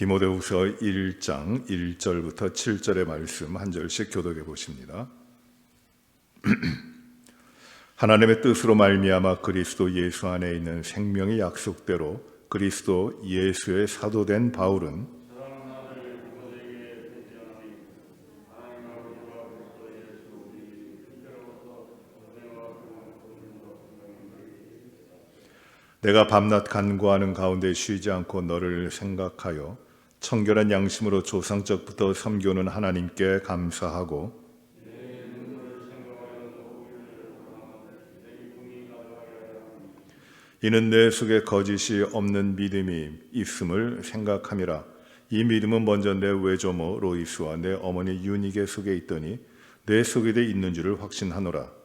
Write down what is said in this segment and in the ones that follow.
디모데후서 1장 1절부터 7절의 말씀 한 절씩 교독해 보십니다. 하나님의 뜻으로 말미암아 그리스도 예수 안에 있는 생명의 약속대로 그리스도 예수의 사도된 바울은 내가 밤낮 간구하는 가운데 쉬지 않고 너를 생각하여 청결한 양심으로 조상적부터 섬겨오는 하나님께 감사하고 이는 내 속에 거짓이 없는 믿음이 있음을 생각함이라. 이 믿음은 먼저 내 외조모 로이스와 내 어머니 유니게 속에 있더니 내 속에도 있는 줄을 확신하노라.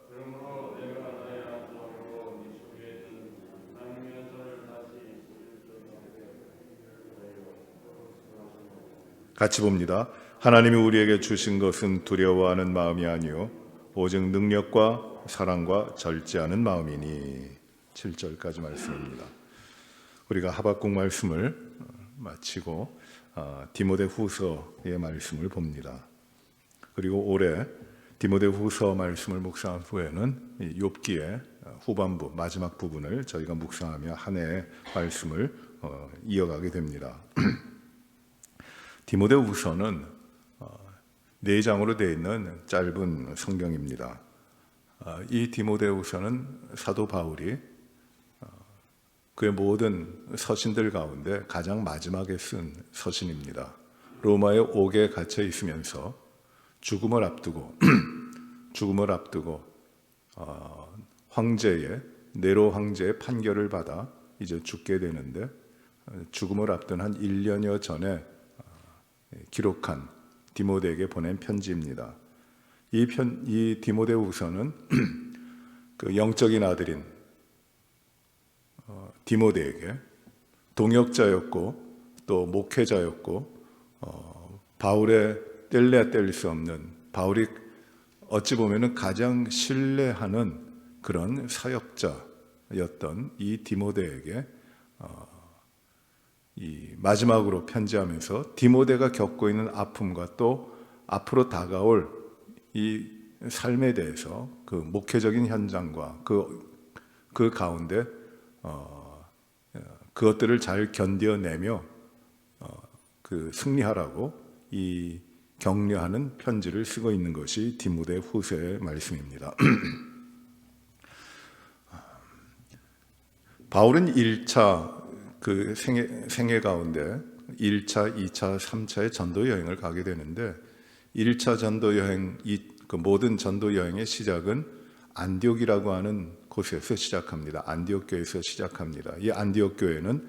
같이 봅니다. 하나님이 우리에게 주신 것은 두려워하는 마음이 아니요 오직 능력과 사랑과 절제하는 마음이니. 7절까지 말씀입니다. 우리가 하박국 말씀을 마치고 디모데후서의 말씀을 봅니다. 그리고 올해 디모데후서 말씀을 묵상한 후에는 욥기의 후반부 마지막 부분을 저희가 묵상하며 한 해의 말씀을 이어가게 됩니다. 디모데후서는 4장으로 되어 있는 짧은 성경입니다. 이 디모데후서는 사도 바울이 그의 모든 서신들 가운데 가장 마지막에 쓴 서신입니다. 로마의 옥에 갇혀 있으면서 죽음을 앞두고 황제의 네로 황제의 판결을 받아 이제 죽게 되는데 죽음을 앞둔 한 1년여 전에 기록한 디모데에게 보낸 편지입니다. 이 디모데후서는 그 영적인 아들인 디모데에게 동역자였고 또 목회자였고 바울의 뗄래야 뗄 수 없는, 바울이 어찌 보면은 가장 신뢰하는 그런 사역자였던 이 디모데에게 이 마지막으로 편지하면서 디모데가 겪고 있는 아픔과 또 앞으로 다가올 이 삶에 대해서 그 목회적인 현장과 그 가운데 그것들을 잘 견뎌내며 그 승리하라고 이 격려하는 편지를 쓰고 있는 것이 디모데 후서의 말씀입니다. 바울은 1차 그 생애 가운데 1차, 2차, 3차의 전도 여행을 가게 되는데 1차 전도 여행, 그 모든 전도 여행의 시작은 안디옥이라고 하는 곳에서 시작합니다. 안디옥 교회에서 시작합니다. 이 안디옥 교회는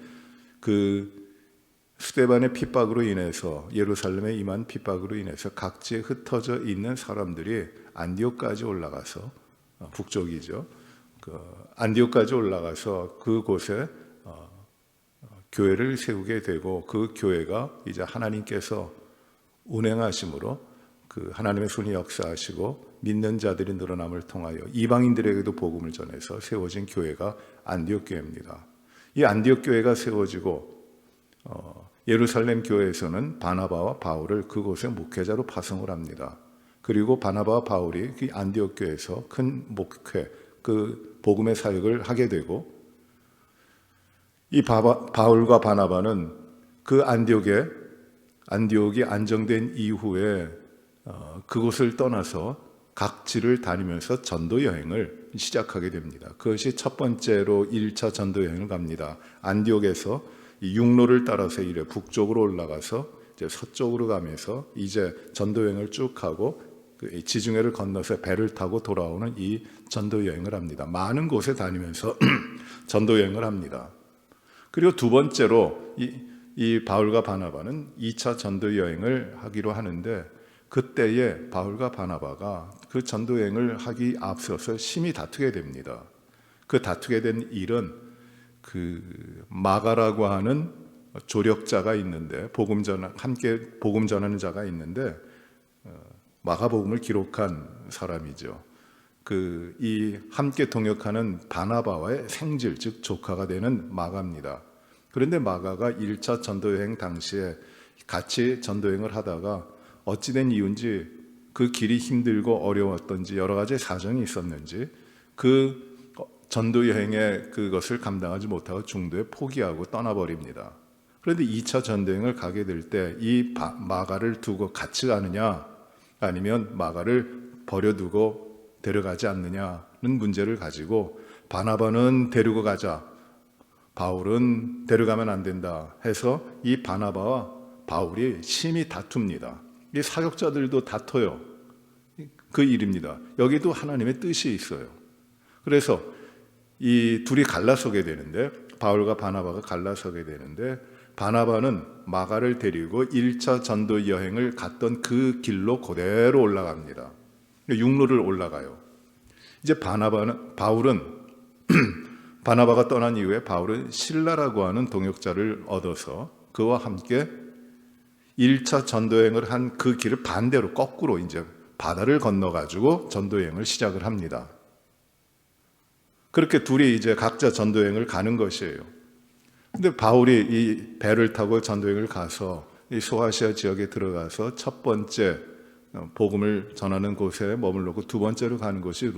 그 스데반의 핍박으로 인해서 예루살렘에 임한 핍박으로 인해서 각지에 흩어져 있는 사람들이 안디옥까지 올라가서 북쪽이죠. 그 안디옥까지 올라가서 그곳에 교회를 세우게 되고 그 교회가 이제 하나님께서 운행하심으로 그 하나님의 손이 역사하시고 믿는 자들이 늘어남을 통하여 이방인들에게도 복음을 전해서 세워진 교회가 안디옥 교회입니다. 이 안디옥 교회가 세워지고 예루살렘 교회에서는 바나바와 바울을 그곳에 목회자로 파송을 합니다. 그리고 바나바와 바울이 그 안디옥 교회에서 큰 목회, 그 복음의 사역을 하게 되고 이 바울과 바나바는 그 안디옥이 안정된 이후에 그곳을 떠나서 각지를 다니면서 전도 여행을 시작하게 됩니다. 그것이 첫 번째로 1차 전도 여행을 갑니다. 안디옥에서 육로를 따라서 이래 북쪽으로 올라가서 이제 서쪽으로 가면서 이제 전도 여행을 쭉 하고 지중해를 건너서 배를 타고 돌아오는 이 전도 여행을 합니다. 많은 곳에 다니면서 전도 여행을 합니다. 그리고 두 번째로 이 바울과 바나바는 2차 전도 여행을 하기로 하는데 그때에 바울과 바나바가 그 전도 여행을 하기 앞서서 심히 다투게 됩니다. 그 다투게 된 일은 그 마가라고 하는 조력자가 있는데 함께 복음 전하는 자가 있는데 마가복음을 기록한 사람이죠. 이 함께 동역하는 바나바와의 생질, 즉 조카가 되는 마가입니다. 그런데 마가가 1차 전도 여행 당시에 같이 전도여행을 하다가 어찌된 이유인지 그 길이 힘들고 어려웠던지 여러 가지 사정이 있었는지 그 전도여행의 그것을 감당하지 못하고 중도에 포기하고 떠나버립니다. 그런데 2차 전도여행을 가게 될 때 이 마가를 두고 같이 가느냐 아니면 마가를 버려두고 데려가지 않느냐는 문제를 가지고 바나바는 데리고 가자, 바울은 데려가면 안 된다 해서 이 바나바와 바울이 심히 다툽니다. 이 사역자들도 다퉈요. 그 일입니다. 여기도 하나님의 뜻이 있어요. 그래서 이 둘이 갈라서게 되는데, 바울과 바나바가 갈라서게 되는데, 바나바는 마가를 데리고 1차 전도 여행을 갔던 그 길로 그대로 올라갑니다. 육로를 올라가요. 이제 바울은 바나바가 떠난 이후에 바울은 실라라고 하는 동역자를 얻어서 그와 함께 1차 전도여행을 한 그 길을 반대로 거꾸로 이제 바다를 건너가지고 전도여행을 시작을 합니다. 그렇게 둘이 이제 각자 전도여행을 가는 것이에요. 근데 바울이 이 배를 타고 전도여행을 가서 이 소아시아 지역에 들어가서 첫 번째 복음을 전하는 곳에 머물렀고 두 번째로 가는 곳이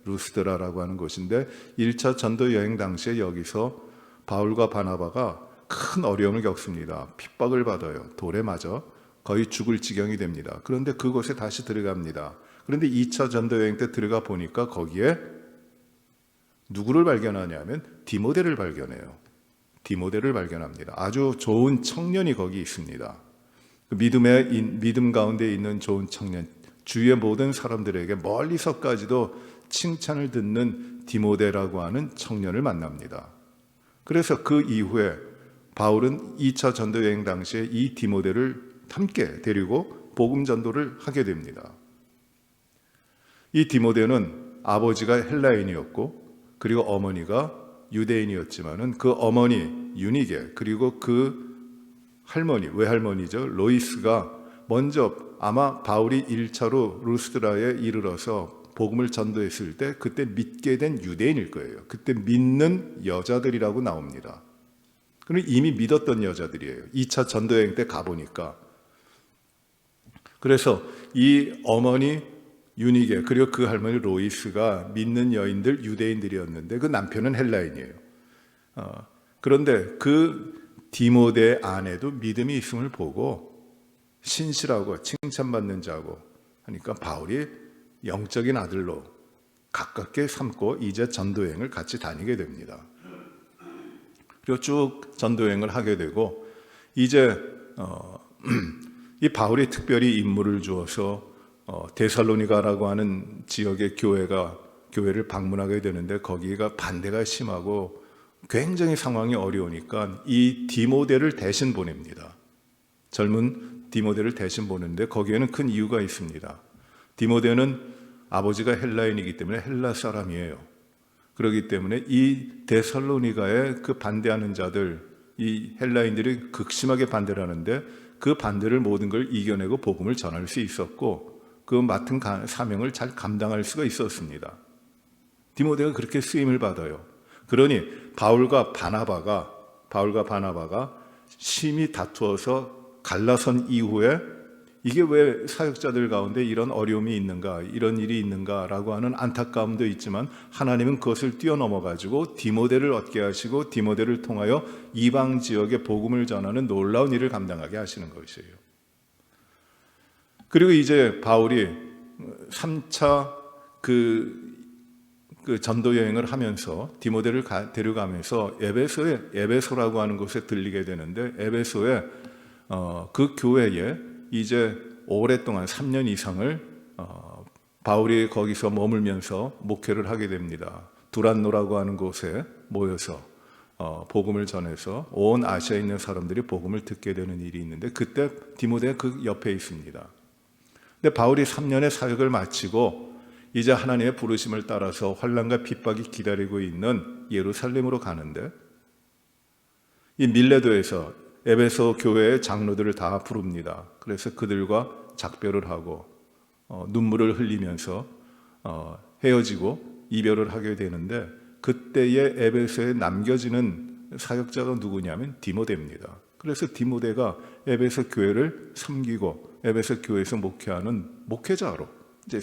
루스드라라고 하는 곳인데 1차 전도여행 당시에 여기서 바울과 바나바가 큰 어려움을 겪습니다. 핍박을 받아요. 돌에 맞아 거의 죽을 지경이 됩니다. 그런데 그곳에 다시 들어갑니다. 그런데 2차 전도여행 때 들어가 보니까 거기에 누구를 발견하냐면 디모데를 발견해요. 디모데를 발견합니다. 아주 좋은 청년이 거기 있습니다. 믿음 가운데 있는 좋은 청년, 주위의 모든 사람들에게 멀리서까지도 칭찬을 듣는 디모데라고 하는 청년을 만납니다. 그래서 그 이후에 바울은 2차 전도여행 당시에 이 디모데를 함께 데리고 복음 전도를 하게 됩니다. 이 디모데는 아버지가 헬라인이었고 그리고 어머니가 유대인이었지만은 그 어머니 유니게 그리고 그 할머니, 외할머니죠. 로이스가 먼저 아마 바울이 1차로 루스드라에 이르러서 복음을 전도했을 때 그때 믿게 된 유대인일 거예요. 그때 믿는 여자들이라고 나옵니다. 그럼 이미 믿었던 여자들이에요. 2차 전도여행 때 가보니까. 그래서 이 어머니 유니게 그리고 그 할머니 로이스가 믿는 여인들 유대인들이었는데 그 남편은 헬라인이에요. 그런데 그 디모데 안에도 믿음이 있음을 보고 신실하고 칭찬받는 자고 하니까 바울이 영적인 아들로 가깝게 삼고 이제 전도여행을 같이 다니게 됩니다. 그리고 쭉 전도여행을 하게 되고 이제 이 바울이 특별히 임무를 주어서 데살로니가라고 하는 지역의 교회를 방문하게 되는데 거기가 반대가 심하고 굉장히 상황이 어려우니까 이 디모데를 대신 보냅니다. 젊은 디모데를 대신 보는데 거기에는 큰 이유가 있습니다. 디모데는 아버지가 헬라인이기 때문에 헬라 사람이에요. 그렇기 때문에 이 데살로니가에 그 반대하는 자들, 이 헬라인들이 극심하게 반대를 하는데 그 반대를 모든 걸 이겨내고 복음을 전할 수 있었고 그 맡은 사명을 잘 감당할 수가 있었습니다. 디모데가 그렇게 쓰임을 받아요. 그러니 바울과 바나바가 심히 다투어서 갈라선 이후에 이게 왜 사역자들 가운데 이런 어려움이 있는가, 이런 일이 있는가라고 하는 안타까움도 있지만 하나님은 그것을 뛰어넘어가지고 디모데를 얻게 하시고 디모데를 통하여 이방 지역에 복음을 전하는 놀라운 일을 감당하게 하시는 것이에요. 그리고 이제 바울이 3차 그 전도 여행을 하면서 디모데를 데려가면서 에베소라고 하는 곳에 들리게 되는데 에베소에 그 교회에 이제 오랫동안 3년 이상을 바울이 거기서 머물면서 목회를 하게 됩니다. 두란노라고 하는 곳에 모여서 복음을 전해서 온 아시아에 있는 사람들이 복음을 듣게 되는 일이 있는데 그때 디모데가 그 옆에 있습니다. 근데 바울이 3년의 사역을 마치고 이제 하나님의 부르심을 따라서 환난과 핍박이 기다리고 있는 예루살렘으로 가는데 이 밀레도에서 에베소 교회의 장로들을 다 부릅니다. 그래서 그들과 작별을 하고 눈물을 흘리면서 헤어지고 이별을 하게 되는데 그때의 에베소에 남겨지는 사역자가 누구냐면 디모데입니다. 그래서 디모데가 에베소 교회를 섬기고 에베소 교회에서 목회하는 목회자로 이제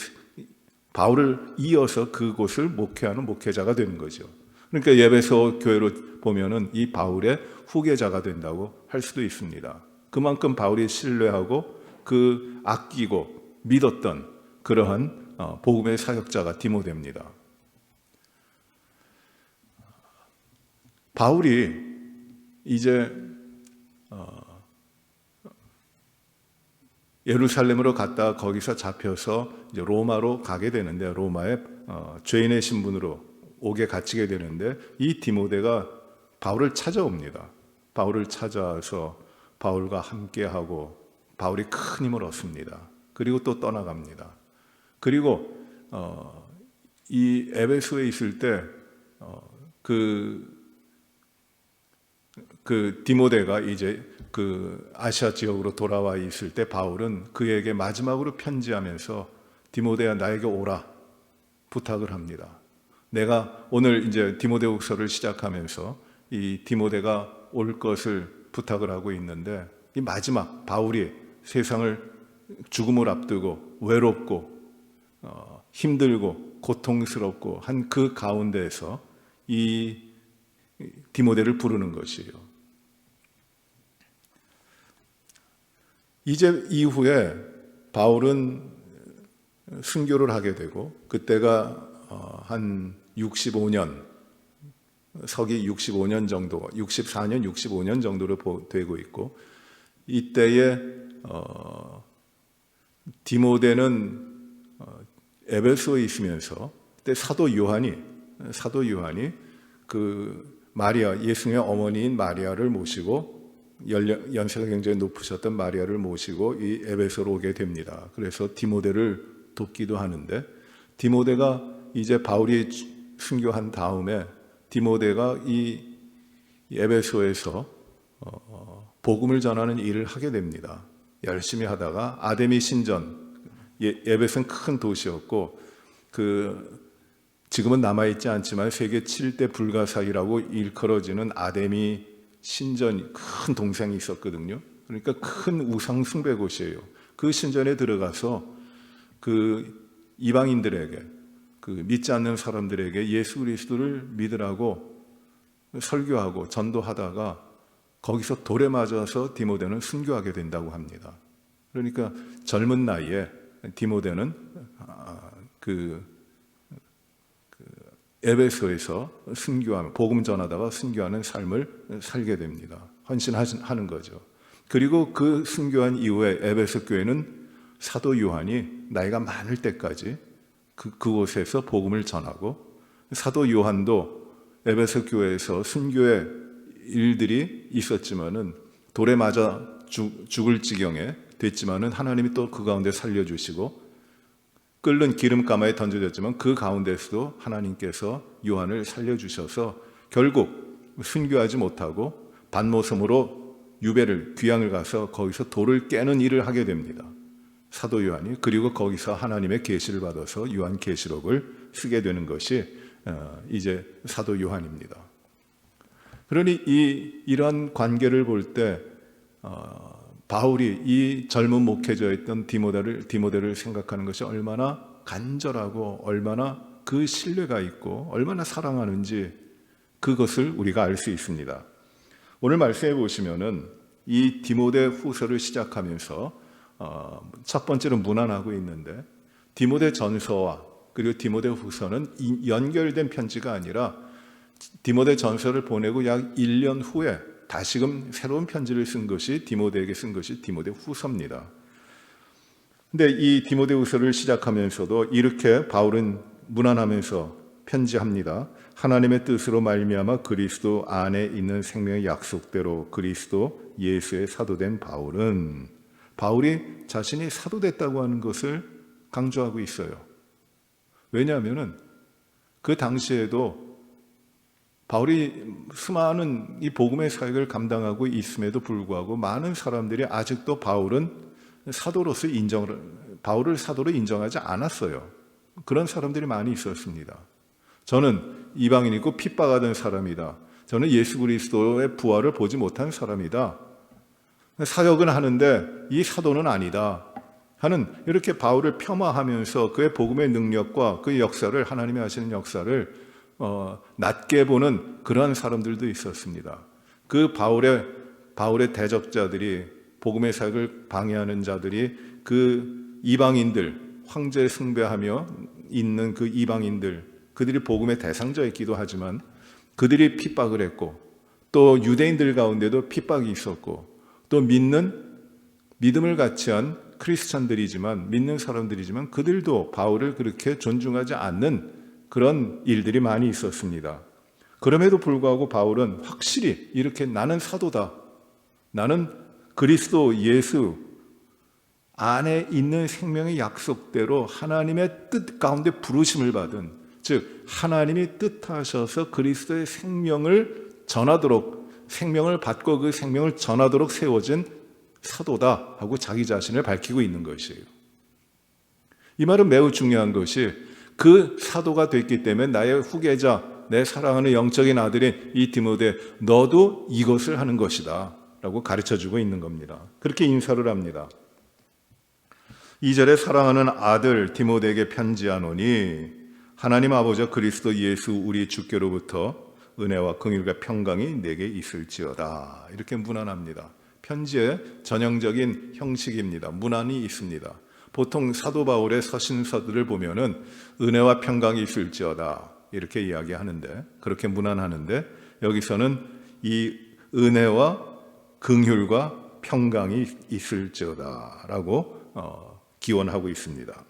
바울을 이어서 그곳을 목회하는 목회자가 되는 거죠. 그러니까 에베소 교회로 보면은 이 바울의 후계자가 된다고 할 수도 있습니다. 그만큼 바울이 신뢰하고 그 아끼고 믿었던 그러한 복음의 사역자가 디모데입니다. 바울이 이제 예루살렘으로 갔다가 거기서 잡혀서 이제 로마로 가게 되는데, 로마에 죄인의 신분으로 옥에 갇히게 되는데, 이 디모데가 바울을 찾아옵니다. 바울을 찾아와서 바울과 함께하고 바울이 큰 힘을 얻습니다. 그리고 또 떠나갑니다. 그리고 이 에베소에 있을 때 그 디모데가 이제 그 아시아 지역으로 돌아와 있을 때 바울은 그에게 마지막으로 편지하면서 디모데야 나에게 오라 부탁을 합니다. 내가 오늘 이제 디모데후서를 시작하면서 이 디모데가 올 것을 부탁을 하고 있는데, 이 마지막 바울이 세상을 죽음을 앞두고 외롭고 힘들고 고통스럽고 한 그 가운데에서 이 디모데를 부르는 것이에요. 이제 이후에 바울은 순교를 하게 되고, 그때가 한 65년, 서기 65년 정도, 64년, 65년 정도로 되고 있고, 이때에 디모데는 에베소에 있으면서 그때 사도 요한이 그 마리아, 예수님의 어머니인 마리아를 모시고, 연세가 굉장히 높으셨던 마리아를 모시고 이 에베소로 오게 됩니다. 그래서 디모데를 돕기도 하는데, 디모데가 이제 바울이 순교한 다음에 디모데가 이 에베소에서 복음을 전하는 일을 하게 됩니다. 열심히 하다가 아데미 신전, 에베소는 큰 도시였고 지금은 남아있지 않지만 세계 7대 불가사의라고 일컬어지는 아데미 신전, 큰 동상이 있었거든요. 그러니까 큰 우상 숭배 곳이에요. 그 신전에 들어가서 그 이방인들에게, 그 믿지 않는 사람들에게 예수 그리스도를 믿으라고 설교하고 전도하다가 거기서 돌에 맞아서 디모데는 순교하게 된다고 합니다. 그러니까 젊은 나이에 디모데는 에베소에서 순교하며 복음 전하다가 순교하는 삶을 살게 됩니다. 헌신하는 거죠. 그리고 그 순교한 이후에 에베소 교회는 사도 요한이 나이가 많을 때까지 그곳에서 복음을 전하고, 사도 요한도 에베소 교회에서 순교의 일들이 있었지만은 돌에 맞아 죽을 지경에 됐지만은 하나님이 또 그 가운데 살려주시고, 끓는 기름가마에 던져졌지만 그 가운데서도 하나님께서 요한을 살려주셔서 결국 순교하지 못하고 반모섬으로 유배를, 귀향을 가서 거기서 돌을 깨는 일을 하게 됩니다. 사도 요한이. 그리고 거기서 하나님의 계시를 받아서 요한 계시록을 쓰게 되는 것이 이제 사도 요한입니다. 그러니 이런 관계를 볼 때 바울이 이 젊은 목회자였던 디모데를 생각하는 것이 얼마나 간절하고 얼마나 그 신뢰가 있고 얼마나 사랑하는지, 그것을 우리가 알 수 있습니다. 오늘 말씀해 보시면은 이 디모데 후서를 시작하면서 첫 번째로 문안하고 있는데, 디모데 전서와 그리고 디모데 후서는 연결된 편지가 아니라 디모데 전서를 보내고 약 1년 후에 다시금 새로운 편지를 쓴 것이, 디모데에게 쓴 것이 디모데 후서입니다. 근데 이 디모데 후서를 시작하면서도 이렇게 바울은 문안하면서 편지합니다. 하나님의 뜻으로 말미암아 그리스도 안에 있는 생명의 약속대로 그리스도 예수의 사도된 바울이 자신이 사도됐다고 하는 것을 강조하고 있어요. 왜냐하면 그 당시에도 바울이 수많은 이 복음의 사역을 감당하고 있음에도 불구하고 많은 사람들이 아직도 바울을 사도로 인정하지 않았어요. 그런 사람들이 많이 있었습니다. 저는 이방인이고 핍박하던 사람이다. 저는 예수 그리스도의 부활을 보지 못한 사람이다. 사역은 하는데 이 사도는 아니다 하는, 이렇게 바울을 폄하하면서 그의 복음의 능력과 그 역사를, 하나님이 하시는 역사를 낮게 보는 그러한 사람들도 있었습니다. 그 바울의 대적자들이, 복음의 사역을 방해하는 자들이 그 이방인들, 황제 숭배하며 있는 그 이방인들, 그들이 복음의 대상자였기도 하지만 그들이 핍박을 했고, 또 유대인들 가운데도 핍박이 있었고, 또 믿음을 갖지 않은 크리스찬들이지만, 믿는 사람들이지만 그들도 바울을 그렇게 존중하지 않는 그런 일들이 많이 있었습니다. 그럼에도 불구하고 바울은 확실히 이렇게 나는 사도다, 나는 그리스도 예수 안에 있는 생명의 약속대로 하나님의 뜻 가운데 부르심을 받은, 즉 하나님이 뜻하셔서 그리스도의 생명을 전하도록, 생명을 받고 그 생명을 전하도록 세워진 사도다 하고 자기 자신을 밝히고 있는 것이에요. 이 말은 매우 중요한 것이, 그 사도가 됐기 때문에 나의 후계자, 내 사랑하는 영적인 아들인 이 디모데, 너도 이것을 하는 것이다 라고 가르쳐주고 있는 겁니다. 그렇게 인사를 합니다. 2절에 사랑하는 아들 디모데에게 편지하노니 하나님 아버지와 그리스도 예수 우리 주께로부터 은혜와 긍휼과 평강이 내게 있을지어다, 이렇게 문안합니다. 편지의 전형적인 형식입니다. 문안이 있습니다. 보통 사도 바울의 서신서들을 보면은 은혜와 평강이 있을지어다 이렇게 이야기하는데, 그렇게 문안하는데, 여기서는 이 은혜와 긍휼과 평강이 있을지어다라고 기원하고 있습니다.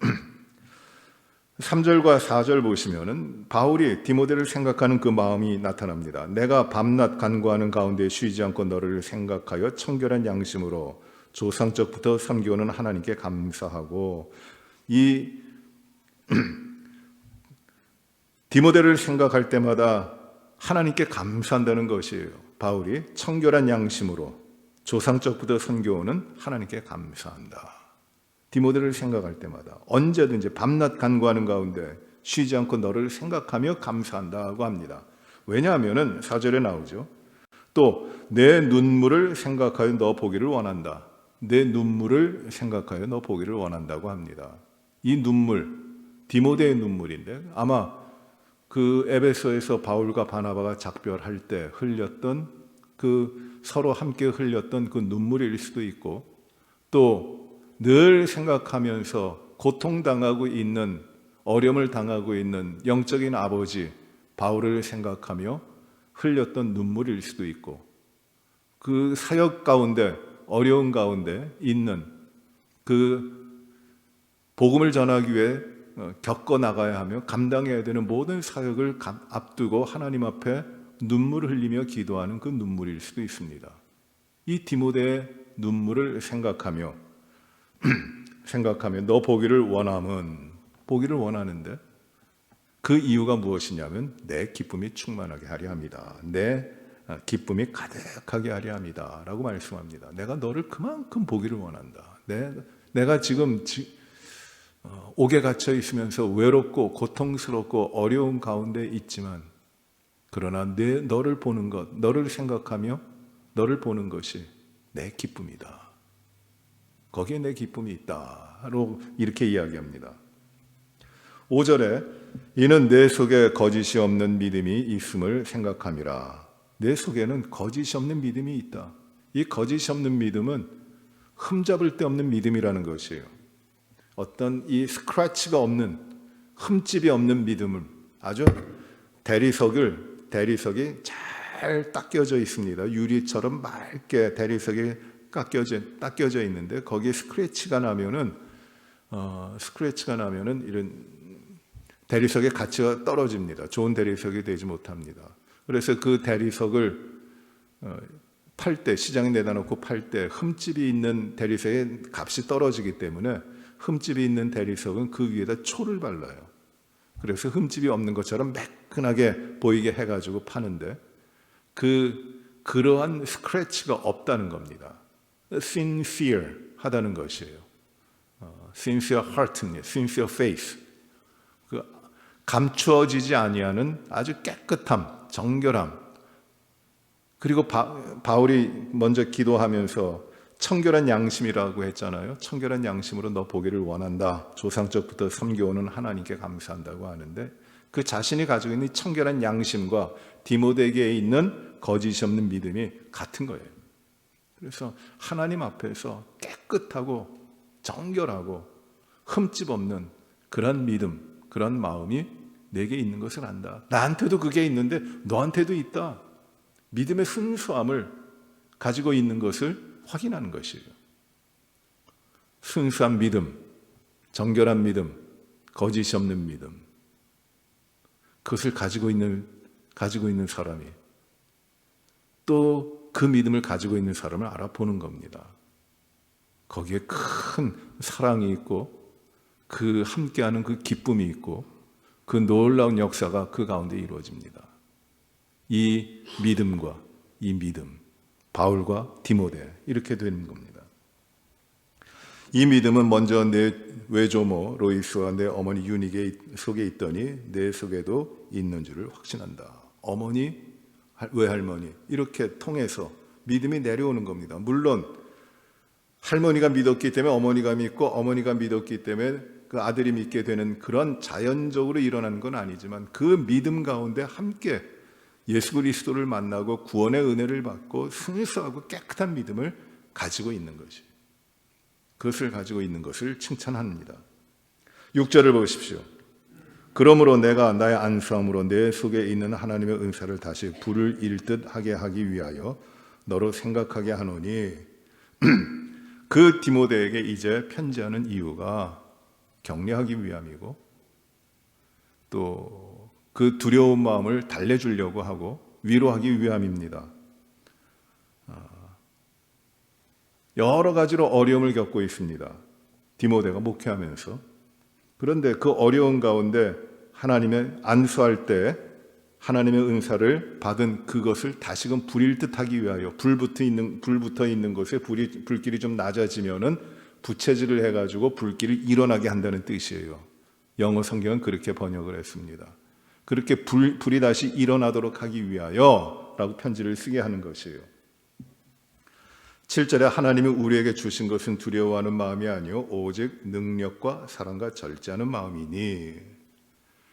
3절과 4절 보시면은 바울이 디모데를 생각하는 그 마음이 나타납니다. 내가 밤낮 간구하는 가운데 쉬지 않고 너를 생각하여 청결한 양심으로 조상적부터 섬기오는 하나님께 감사하고, 이 디모데를 생각할 때마다 하나님께 감사한다는 것이에요. 바울이 청결한 양심으로 조상적부터 섬겨오는 하나님께 감사한다. 디모데를 생각할 때마다 언제든지 밤낮 간구하는 가운데 쉬지 않고 너를 생각하며 감사한다고 합니다. 왜냐하면 4절에 나오죠. 또 내 눈물을 생각하여 너 보기를 원한다. 내 눈물을 생각하여 너 보기를 원한다고 합니다. 이 눈물, 디모데의 눈물인데, 아마 그 에베소에서 바울과 바나바가 작별할 때 흘렸던, 그 서로 함께 흘렸던 그 눈물일 수도 있고, 또 늘 생각하면서 고통당하고 있는, 어려움을 당하고 있는 영적인 아버지 바울을 생각하며 흘렸던 눈물일 수도 있고, 그 사역 가운데, 어려운 가운데 있는, 그 복음을 전하기 위해 겪어나가야 하며 감당해야 되는 모든 사역을 앞두고 하나님 앞에 눈물을 흘리며 기도하는 그 눈물일 수도 있습니다. 이 디모데의 눈물을 생각하며 너 보기를 원하는데, 그 이유가 무엇이냐면 내 기쁨이 충만하게 하려 합니다. 내 기쁨이 가득하게 하려 합니다 라고 말씀합니다. 내가 너를 그만큼 보기를 원한다. 내가 지금 옥에 갇혀 있으면서 외롭고 고통스럽고 어려운 가운데 있지만, 그러나 너를 보는 것, 너를 생각하며 너를 보는 것이 내 기쁨이다. 거기에 내 기쁨이 있다로 이렇게 이야기합니다. 5절에 이는 내 속에 거짓이 없는 믿음이 있음을 생각함이라. 내 속에는 거짓이 없는 믿음이 있다. 이 거짓이 없는 믿음은 흠잡을 데 없는 믿음이라는 것이에요. 어떤 이 스크래치가 없는, 흠집이 없는 믿음을, 아주 대리석이 잘 닦여져 있습니다. 유리처럼 맑게 대리석이 닦여져 있는데, 거기에 스크래치가 나면은 이런 대리석의 가치가 떨어집니다. 좋은 대리석이 되지 못합니다. 그래서 그 대리석을 팔 때, 시장에 내다 놓고 팔 때 흠집이 있는 대리석의 값이 떨어지기 때문에 흠집이 있는 대리석은 그 위에다 초를 발라요. 그래서 흠집이 없는 것처럼 매끈하게 보이게 해가지고 파는데, 그러한 스크래치가 없다는 겁니다. sincere 하다는 것이에요. sincere heart, sincere faith. 감추어지지 아니하는 아주 깨끗함, 정결함. 그리고 바울이 먼저 기도하면서 청결한 양심이라고 했잖아요. 청결한 양심으로 너 보기를 원한다. 조상적부터 섬겨오는 하나님께 감사한다고 하는데 그 자신이 가지고 있는 청결한 양심과 디모데에게 있는 거짓이 없는 믿음이 같은 거예요. 그래서 하나님 앞에서 깨끗하고 정결하고 흠집 없는 그런 믿음, 그런 마음이 내게 있는 것을 안다. 나한테도 그게 있는데 너한테도 있다. 믿음의 순수함을 가지고 있는 것을 확인하는 것이에요. 순수한 믿음, 정결한 믿음, 거짓이 없는 믿음. 그것을 가지고 있는 사람이 또 그 믿음을 가지고 있는 사람을 알아보는 겁니다. 거기에 큰 사랑이 있고 그 함께하는 그 기쁨이 있고 그 놀라운 역사가 그 가운데 이루어집니다. 이 믿음과 이 믿음, 바울과 디모데 이렇게 되는 겁니다. 이 믿음은 먼저 내 외조모 로이스와 내 어머니 유니게 속에 있더니 내 속에도 있는 줄을 확신한다. 어머니, 외할머니 이렇게 통해서 믿음이 내려오는 겁니다. 물론 할머니가 믿었기 때문에 어머니가 믿고 어머니가 믿었기 때문에 그 아들이 믿게 되는 그런 자연적으로 일어나는 건 아니지만 그 믿음 가운데 함께 예수 그리스도를 만나고 구원의 은혜를 받고 순수하고 깨끗한 믿음을 가지고 있는 것이, 그것을 가지고 있는 것을 칭찬합니다. 6절을 보십시오. 그러므로 내가 나의 안수함으로 내 속에 있는 하나님의 은사를 다시 불을 일듯 하게 하기 위하여 너로 생각하게 하노니 그 디모데에게 이제 편지하는 이유가 격려하기 위함이고 또 그 두려운 마음을 달래주려고 하고 위로하기 위함입니다. 여러 가지로 어려움을 겪고 있습니다. 디모데가 목회하면서. 그런데 그 어려운 가운데 하나님의 안수할 때 하나님의 은사를 받은 그것을 다시금 불일 듯 하기 위하여 불 붙어 있는 곳에 불길이 좀 낮아지면은 부채질을 해가지고 불길을 일어나게 한다는 뜻이에요. 영어 성경은 그렇게 번역을 했습니다. 그렇게 불이 다시 일어나도록 하기 위하여 라고 편지를 쓰게 하는 것이에요. 7절에 하나님이 우리에게 주신 것은 두려워하는 마음이 아니요 오직 능력과 사랑과 절제하는 마음이니,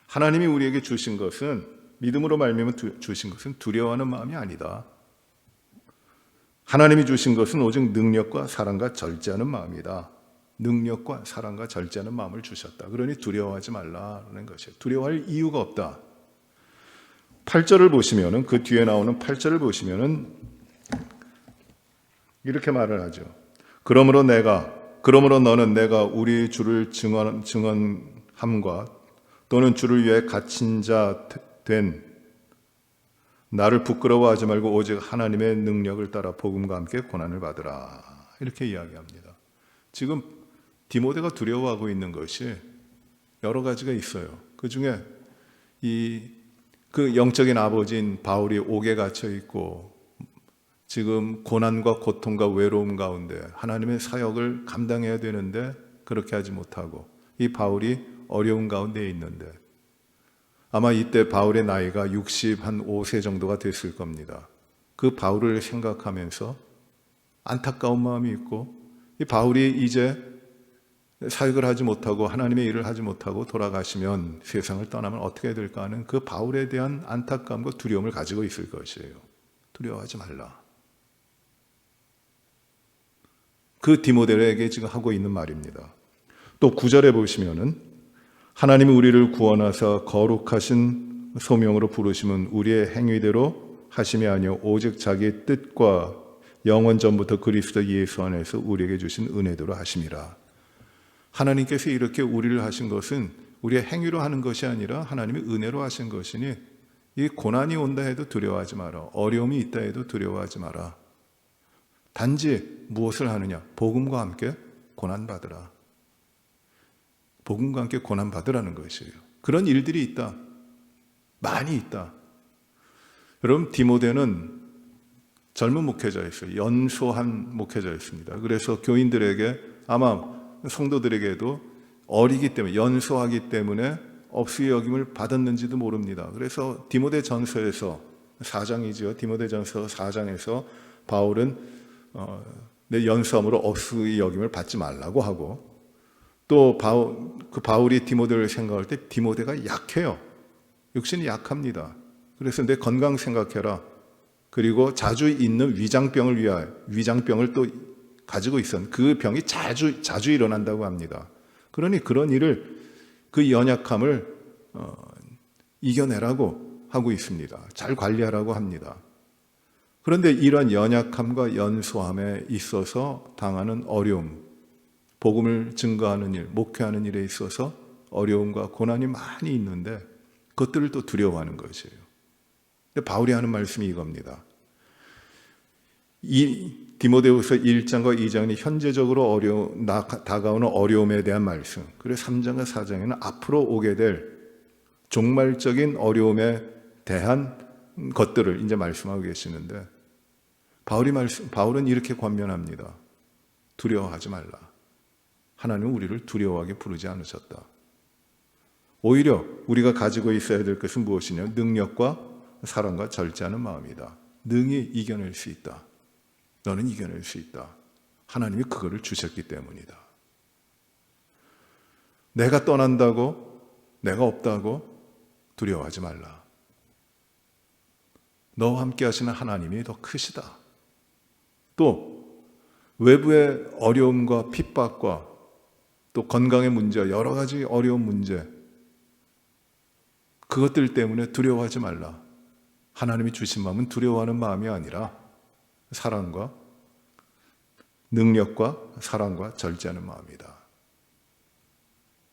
하나님이 우리에게 주신 것은, 믿음으로 말미암아 주신 것은 두려워하는 마음이 아니다. 하나님이 주신 것은 오직 능력과 사랑과 절제하는 마음이다. 능력과 사랑과 절제하는 마음을 주셨다. 그러니 두려워하지 말라는 것이에요. 두려워할 이유가 없다. 8절을 보시면은, 그 뒤에 나오는 8절을 보시면은 이렇게 말을 하죠. 그러므로 너는 내가 우리 주를 증언함과 또는 주를 위해 갇힌 자 된 나를 부끄러워하지 말고 오직 하나님의 능력을 따라 복음과 함께 고난을 받으라. 이렇게 이야기합니다. 지금 디모데가 두려워하고 있는 것이 여러 가지가 있어요. 그 중에 그 영적인 아버지인 바울이 옥에 갇혀 있고 지금 고난과 고통과 외로움 가운데 하나님의 사역을 감당해야 되는데 그렇게 하지 못하고, 이 바울이 어려운 가운데 있는데 아마 이때 바울의 나이가 65세 정도가 됐을 겁니다. 그 바울을 생각하면서 안타까운 마음이 있고, 이 바울이 이제 사역을 하지 못하고 하나님의 일을 하지 못하고 돌아가시면, 세상을 떠나면 어떻게 될까 하는 그 바울에 대한 안타까움과 두려움을 가지고 있을 것이에요. 두려워하지 말라. 그 디모데에게 지금 하고 있는 말입니다. 또 9절에 보시면은 하나님이 우리를 구원하사 거룩하신 소명으로 부르심은 우리의 행위대로 하심이 아니요 오직 자기의 뜻과 영원 전부터 그리스도 예수 안에서 우리에게 주신 은혜대로 하심이라. 하나님께서 이렇게 우리를 하신 것은 우리의 행위로 하는 것이 아니라 하나님의 은혜로 하신 것이니, 이 고난이 온다 해도 두려워하지 마라. 어려움이 있다 해도 두려워하지 마라. 단지 무엇을 하느냐? 복음과 함께 고난받으라. 복음과 함께 고난받으라는 것이에요. 그런 일들이 있다. 많이 있다. 여러분, 디모데는 젊은 목회자였어요. 연소한 목회자였습니다. 그래서 교인들에게, 아마 성도들에게도 어리기 때문에, 연소하기 때문에 업수의 여김을 받았는지도 모릅니다. 그래서 디모데전서에서 4장이죠. 디모데전서 4장에서 바울은 내 연수함으로 업수의 여김을 받지 말라고 하고, 또 바울이 디모데를 생각할 때 디모데가 약해요. 육신이 약합니다. 그래서 내 건강 생각해라. 그리고 자주 있는 위장병을 위하여, 위장병을 또 가지고 있었는 그 병이 자주 일어난다고 합니다. 그러니 그런 일을, 그 연약함을 이겨내라고 하고 있습니다. 잘 관리하라고 합니다. 그런데 이런 연약함과 연소함에 있어서 당하는 어려움, 복음을 증거하는 일, 목회하는 일에 있어서 어려움과 고난이 많이 있는데 그것들을 또 두려워하는 것이에요. 근데 바울이 하는 말씀이 이겁니다. 이 디모데후서 1장과 2장이 현재적으로 다가오는 어려움에 대한 말씀, 그리고 3장과 4장에는 앞으로 오게 될 종말적인 어려움에 대한 것들을 이제 말씀하고 계시는데, 바울은 이렇게 권면합니다. 두려워하지 말라. 하나님은 우리를 두려워하게 부르지 않으셨다. 오히려 우리가 가지고 있어야 될 것은 무엇이냐? 능력과 사랑과 절제하는 마음이다. 능히 이겨낼 수 있다. 너는 이겨낼 수 있다. 하나님이 그거를 주셨기 때문이다. 내가 떠난다고, 내가 없다고 두려워하지 말라. 너와 함께 하시는 하나님이 더 크시다. 또 외부의 어려움과 핍박과 또 건강의 문제, 여러 가지 어려운 문제, 그것들 때문에 두려워하지 말라. 하나님이 주신 마음은 두려워하는 마음이 아니라 사랑과 능력과 사랑과 절제하는 마음이다.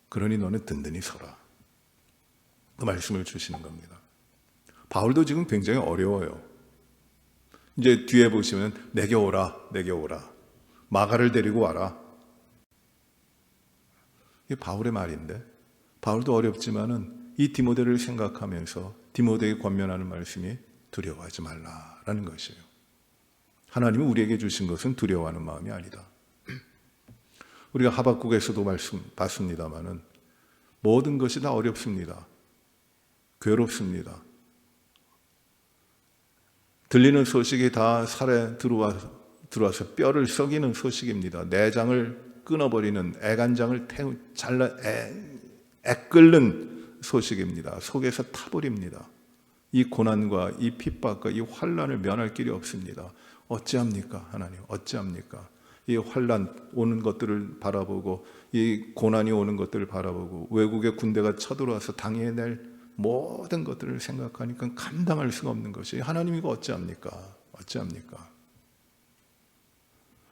그러니 너는 든든히 서라. 그 말씀을 주시는 겁니다. 바울도 지금 굉장히 어려워요. 이제 뒤에 보시면 내게 오라, 내게 오라. 마가를 데리고 와라. 이게 바울의 말인데, 바울도 어렵지만은 이 디모데를 생각하면서 디모데에게 권면하는 말씀이 두려워하지 말라라는 것이에요. 하나님이 우리에게 주신 것은 두려워하는 마음이 아니다. 우리가 하박국에서도 말씀 봤습니다마는 모든 것이 다 어렵습니다. 괴롭습니다. 들리는 소식이 다 살에 들어와서 뼈를 썩이는 소식입니다. 내장을 끊어버리는, 애간장을 끓는 소식입니다. 속에서 타버립니다. 이 고난과 이 핍박과 이 환난을 면할 길이 없습니다. 어찌합니까? 하나님, 어찌합니까? 이 환난 오는 것들을 바라보고, 이 고난이 오는 것들을 바라보고, 외국의 군대가 쳐들어와서 당해낼 모든 것들을 생각하니까 감당할 수가 없는 것이, 하나님 이거 어찌합니까? 어찌합니까?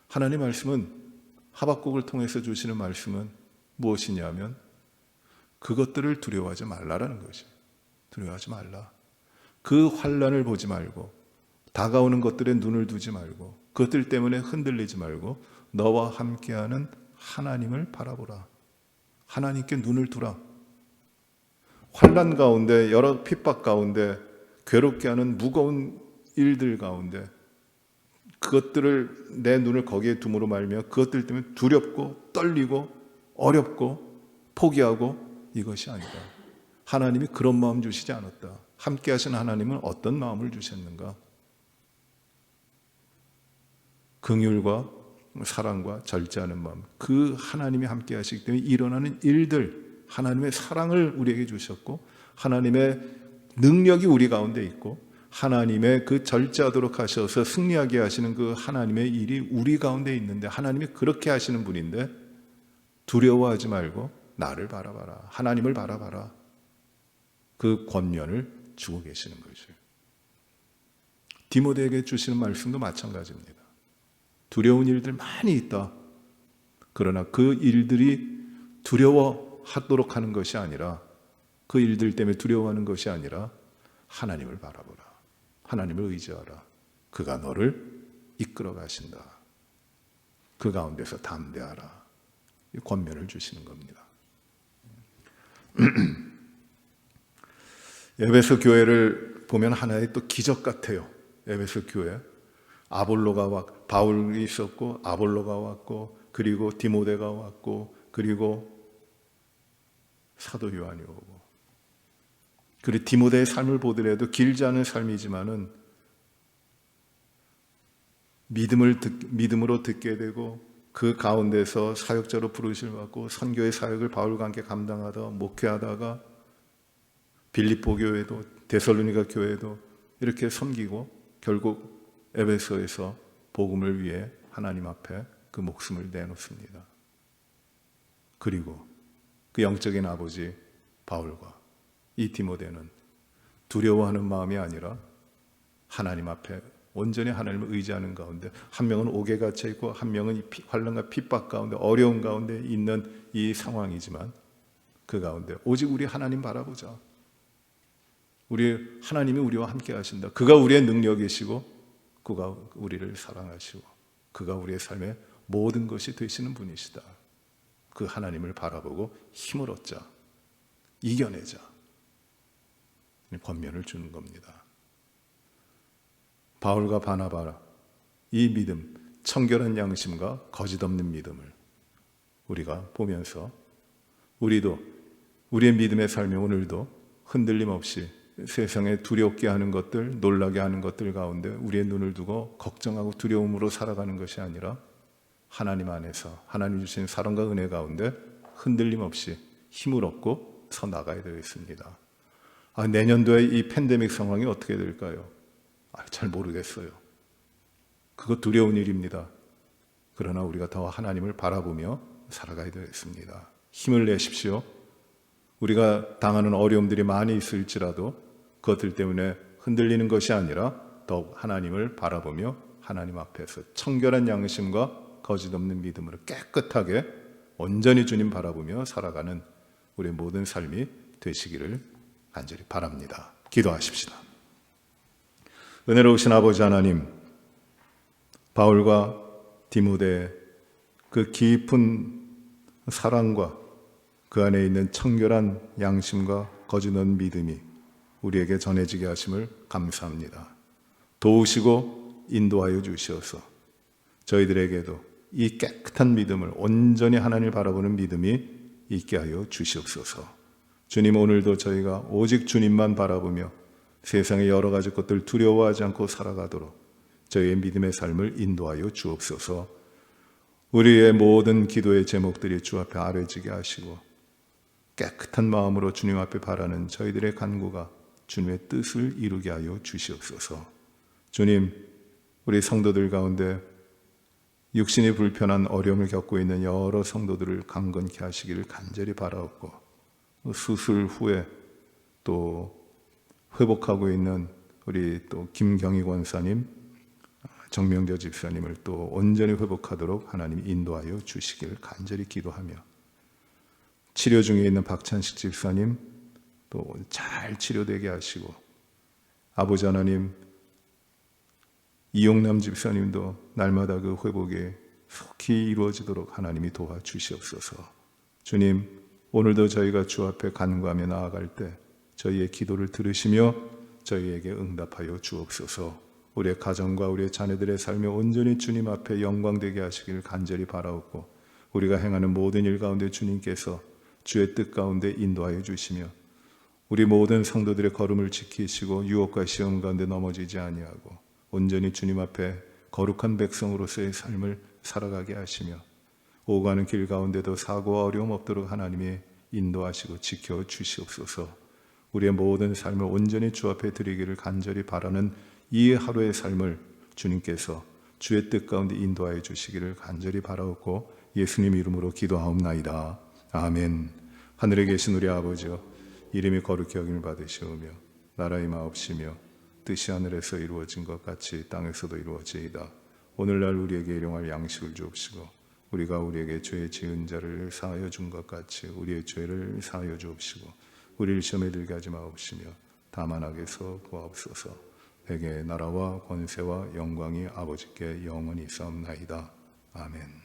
하나님 말씀은, 하박국을 통해서 주시는 말씀은 무엇이냐면 그것들을 두려워하지 말라라는 것이에요. 두려워하지 말라. 그 환난을 보지 말고, 다가오는 것들에 눈을 두지 말고, 그것들 때문에 흔들리지 말고 너와 함께하는 하나님을 바라보라. 하나님께 눈을 두라. 환난 가운데, 여러 핍박 가운데, 괴롭게 하는 무거운 일들 가운데 그것들을, 내 눈을 거기에 둠으로 말며 그것들 때문에 두렵고 떨리고 어렵고 포기하고, 이것이 아니다. 하나님이 그런 마음 주시지 않았다. 함께 하신 하나님은 어떤 마음을 주셨는가? 긍휼과 사랑과 절제하는 마음, 그 하나님이 함께 하시기 때문에 일어나는 일들, 하나님의 사랑을 우리에게 주셨고, 하나님의 능력이 우리 가운데 있고, 하나님의 그 절제하도록 하셔서 승리하게 하시는 그 하나님의 일이 우리 가운데 있는데, 하나님이 그렇게 하시는 분인데 두려워하지 말고 나를 바라봐라, 하나님을 바라봐라, 그 권면을 주고 계시는 거죠. 디모데에게 주시는 말씀도 마찬가지입니다. 두려운 일들 많이 있다. 그러나 그 일들이 두려워하도록 하는 것이 아니라, 그 일들 때문에 두려워하는 것이 아니라 하나님을 바라보라. 하나님을 의지하라. 그가 너를 이끌어 가신다. 그 가운데서 담대하라. 이 권면을 주시는 겁니다. 에베소 교회를 보면 하나의 또 기적 같아요. 에베소 교회. 바울이 있었고, 아볼로가 왔고, 그리고 디모데가 왔고, 그리고 사도 요한이 오고, 그리고 디모데의 삶을 보더라도 길지 않은 삶이지만은 믿음으로 듣게 되고 그 가운데서 사역자로 부르심을 받고 선교의 사역을 바울과 함께 감당하다 목회하다가 빌립보 교회도 데살로니가 교회도 이렇게 섬기고 결국 에베소에서 복음을 위해 하나님 앞에 그 목숨을 내놓습니다. 그리고 그 영적인 아버지 바울과 이 디모데는 두려워하는 마음이 아니라 하나님 앞에 온전히 하나님을 의지하는 가운데, 한 명은 옥에 갇혀 있고 한 명은 환난과 핍박 가운데 어려운 가운데 있는 이 상황이지만 그 가운데 오직 우리 하나님 바라보자. 우리 하나님이 우리와 함께 하신다. 그가 우리의 능력이시고 그가 우리를 사랑하시고 그가 우리의 삶의 모든 것이 되시는 분이시다. 그 하나님을 바라보고 힘을 얻자. 이겨내자. 권면을 주는 겁니다. 바울과 바나바라, 이 믿음, 청결한 양심과 거짓 없는 믿음을 우리가 보면서 우리도 우리의 믿음의 삶이 오늘도 흔들림 없이 세상에 두렵게 하는 것들, 놀라게 하는 것들 가운데 우리의 눈을 두고 걱정하고 두려움으로 살아가는 것이 아니라 하나님 안에서 하나님 주신 사랑과 은혜 가운데 흔들림 없이 힘을 얻고 서 나가야 되겠습니다. 내년도에 이 팬데믹 상황이 어떻게 될까요? 잘 모르겠어요. 그거 두려운 일입니다. 그러나 우리가 더 하나님을 바라보며 살아가야 되겠습니다. 힘을 내십시오. 우리가 당하는 어려움들이 많이 있을지라도 그것들 때문에 흔들리는 것이 아니라 더욱 하나님을 바라보며 하나님 앞에서 청결한 양심과 거짓 없는 믿음으로 깨끗하게 온전히 주님 바라보며 살아가는 우리의 모든 삶이 되시기를 간절히 바랍니다. 기도하십시다. 은혜로우신 아버지 하나님, 바울과 디모데의 그 깊은 사랑과 그 안에 있는 청결한 양심과 거짓 없는 믿음이 우리에게 전해지게 하심을 감사합니다. 도우시고 인도하여 주시어서 저희들에게도 이 깨끗한 믿음을, 온전히 하나님을 바라보는 믿음이 있게 하여 주시옵소서. 주님, 오늘도 저희가 오직 주님만 바라보며 세상의 여러 가지 것들 두려워하지 않고 살아가도록 저희의 믿음의 삶을 인도하여 주옵소서. 우리의 모든 기도의 제목들이 주 앞에 아뢰지게 하시고 깨끗한 마음으로 주님 앞에 바라는 저희들의 간구가 주님의 뜻을 이루게 하여 주시옵소서. 주님, 우리 성도들 가운데 육신이 불편한 어려움을 겪고 있는 여러 성도들을 강건케 하시기를 간절히 바라옵고, 수술 후에 또 회복하고 있는 우리 또 김경희 권사님, 정명재 집사님을 또 온전히 회복하도록 하나님 인도하여 주시기를 간절히 기도하며, 치료 중에 있는 박찬식 집사님 또 잘 치료되게 하시고, 아버지 하나님 이용남 집사님도 날마다 그 회복이 속히 이루어지도록 하나님이 도와주시옵소서. 주님, 오늘도 저희가 주 앞에 간구하며 나아갈 때 저희의 기도를 들으시며 저희에게 응답하여 주옵소서. 우리의 가정과 우리의 자녀들의 삶에 온전히 주님 앞에 영광되게 하시기를 간절히 바라옵고, 우리가 행하는 모든 일 가운데 주님께서 주의 뜻 가운데 인도하여 주시며 우리 모든 성도들의 걸음을 지키시고 유혹과 시험 가운데 넘어지지 아니하고 온전히 주님 앞에 거룩한 백성으로서의 삶을 살아가게 하시며 오가는 길 가운데도 사고와 어려움 없도록 하나님이 인도하시고 지켜주시옵소서. 우리의 모든 삶을 온전히 주 앞에 드리기를 간절히 바라는 이 하루의 삶을 주님께서 주의 뜻 가운데 인도하여 주시기를 간절히 바라옵고 예수님 이름으로 기도하옵나이다. 아멘. 하늘에 계신 우리 아버지여, 이름이 거룩히 여김을 받으시오며 나라의 마옵시며 뜻이 하늘에서 이루어진 것 같이 땅에서도 이루어지이다. 오늘날 우리에게 일용할 양식을 주옵시고 우리가 우리에게 죄 지은 자를 사하여 준 것 같이 우리의 죄를 사하여 주옵시고 우리를 시험에 들게 하지 마옵시며 다만 악에서 구하옵소서. 내게 나라와 권세와 영광이 아버지께 영원히 있사옵나이다. 아멘.